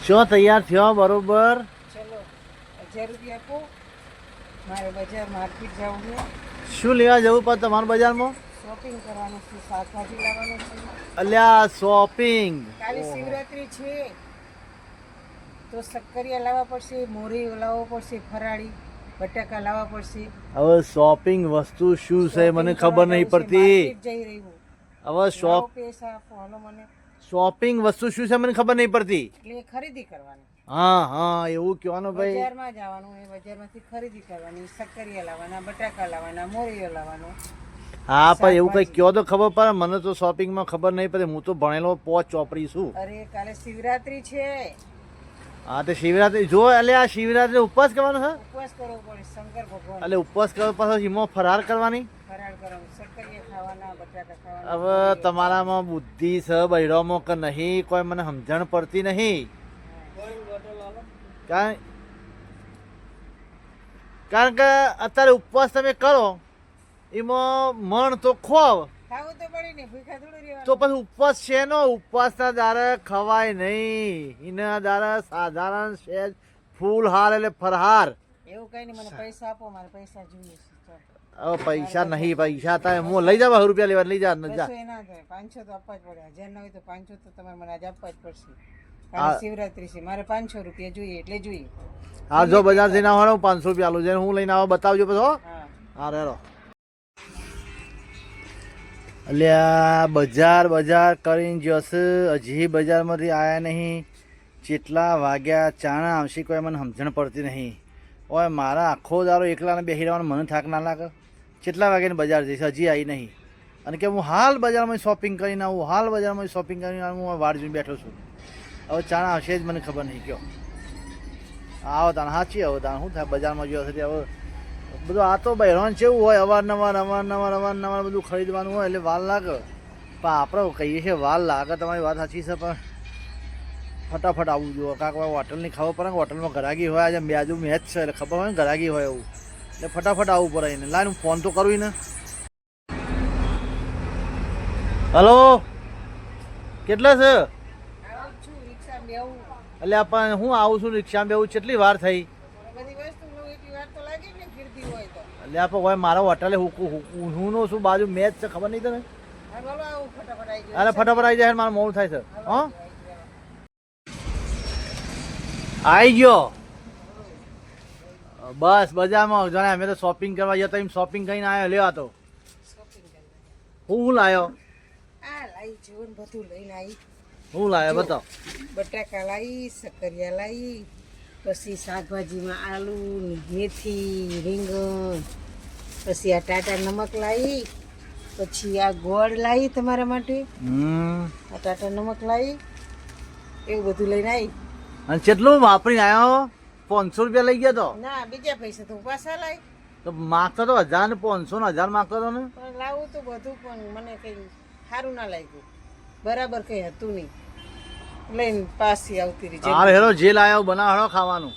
શું તૈયાર થયો બરોબર? ચલો 1000 રૂપિયા આપો, મારે બજાર માર્કેટ જવું છે. શું લેવા જવું પણ તમારા બજારમાં? શોપિંગ કરવાનું છે, શાકભાજી લાવવાનું છે. અલ્યા શોપિંગ. કાલે શિવરાત્રી છે તો શક્કરિયા લાવવા પડશે, મોરી લાવવો પડશે, ફરાળી બટાકા લાવવા પડશે. હવે શોપિંગ વસ્તુ શું છે મને ખબર નહીં પડતી. માર્કેટ જઈ રહ્યું હવે પૈસા આપો હાલો મને. શોપિંગ વસ્તુ શું છે મને ખબર નહીં પડતી. એટલે ખરીદી કરવાની. હા હા એવું કહેવાનું ભાઈ. બજારમાં જવાનું, એ બજારમાંથી ખરીદી કરવાની, શક્કરિયા લાવવાના, બટાકા લાવવાના, મોરીઓ લાવવાનો. હા પણ એવું કઈ કયો તો ખબર પડે. મને તો શોપિંગમાં ખબર નહીં પડે. હું તો ભણેલો પોચ ચોપડી છું. અરે કાલે શિવરાત્રી છે. હા તો શિવરાત્રી જો એટલે આ શિવરાત્રી ઉપવાસ કરવાનો છે. ઉપવાસ કરવો પડે શંકર ભગવાન. એટલે ઉપવાસ કરવા પાછો એમાં ફરાર કરવાની. ફરાળ કરવાનું, શક્કરિયા ખાવાના, બટાકા ખાવાના. હવે તમારામાં બુદ્ધિ છે બૈરામાં કે નહીં કોઈ મને સમજણ પડતી નહીં. કારણ કે અત્યારે ઉપવાસ તમે કરો એમાં મણ તો ખોવ ખાવું તો પડે ને, ભૂખા થોડું રહેવાનું. તો પછી ઉપવાસ છે નો ઉપવાસના દારે ખવાય નહીં. એના દારે સાધારણ છે ફૂલહાર એટલે ફરહાર. એવું કઈ નહીં, મને પૈસા આપો, મારે પૈસા જોઈએ છે. હવે પૈસા નહીં, પૈસા થાય હું લઈ જાવ 100 રૂપિયા લેવા લઈ જા બસો એ ના થાય, 500 તો આપવા જ પડે. 1000 ના હોય તો 500 તો તમારે મને આજે આપવા જ પડશે. હા. કાલે શિવરાત્રી છે, મારે 500 રૂપિયા જોઈએ એટલે જોઈએ. હા જો બજાર જઈને આવવાનો 500 રૂપિયા આલું જઈને હું લઈને આવો બતાવજો પછી હો. હા હા રેરો અલ્યા બજાર કરીને જશે હજી બજારમાંથી આવ્યા નહીં. જેટલા વાગ્યા ચાણા આવશે કોઈ મને સમજણ પડતી નહીં. ઓય મારા આખો દારો એકલાને બેસી રહેવાનો મને થાક ના લાગે. કેટલા વાગ્યાની બજાર જઈશ હજી આવી નહીં. અને કે હું હાલ બજારમાં શોપિંગ કરીને આવું, હાલ બજારમાં શોપિંગ કરીને આવું. હું વાડ જોઈને બેઠો છું. હવે ચાણા આવશે જ મને ખબર નહીં કયો. આવો તાણ સાચી હવે તાણ શું થાય બજારમાં જો હશે હવે બધું. આ તો બહેરાન કેવું હોય અવારનવાર બધું ખરીદવાનું હોય એટલે વાર લાગે. પણ આપણે કહીએ છીએ વાર લાગે, તમારી વાત સાચી છે. પણ ફટાફટ આવવું જોઈએ. કાંક હોટલની ખબર પડે કે હોટલમાં ઘરાગી હોય. આજે બાજુ મેચ છે એટલે ખબર હોય ને ઘરાગી હોય એવું એટલે ફટાફટ આવવું પડે એને. લાઈને ફોન તો કરવી ને. હલો કેટલા છે? આવું છું, રિક્ષા બેવું. એટલે આપણે હું આવું છું રિક્ષામાં બેવું. કેટલી વાર થઈ? બધી વસ્તુ લઉં એટલી વાર તો લાગે ને, ફીરતી હોય તો. એટલે આપણે હોય મારા હોટલે હું નો છું બાજુ મેચ છે ખબર નહીં તને? હા બોલો, આવું ફટાફટ આવી જાય. અરે ફટાફટ આવી જાય મારે મોડું થાય છે. હા આવી ગયો બસ બજારમાં. જાણે અમે તો શોપિંગ કરવા જતા એમ શોપિંગ કરીને આવ્યો. લેવા તો શોપિંગ કરવા. હું લાવ્યો? આ લાઈ જીવન બધું લઈને આવી. હું લાવ્યો બતાવ. બટાકા લાવી, શક્કરિયા લાવી, પછી શાકભાજીમાં આલુ, મેથી, રીંગણ, પછી આ ટાટા નમક લાવી, પછી આ ગોળ લાવી તમારા માટે, આ ટાટા નમક લાવી, એવું બધું લઈને આવી. અને કેટલું વાપરીને આવ્યો? 500 રૂપિયા લઈ ગયા તો? ના, બીજા પૈસા તો પાછા લાવી. તો માગતો તો 1000 ને 500 ને 1000 માગતો હતો ને. પણ લાવું તો બધું, પણ મને કંઈ સારું ના લાગ્યું, બરાબર કંઈ હતું નહીં. લઈને પાછી આવતી રહી. હાલ હેરો જે લાવ્યો બનાવો ખાવાનું.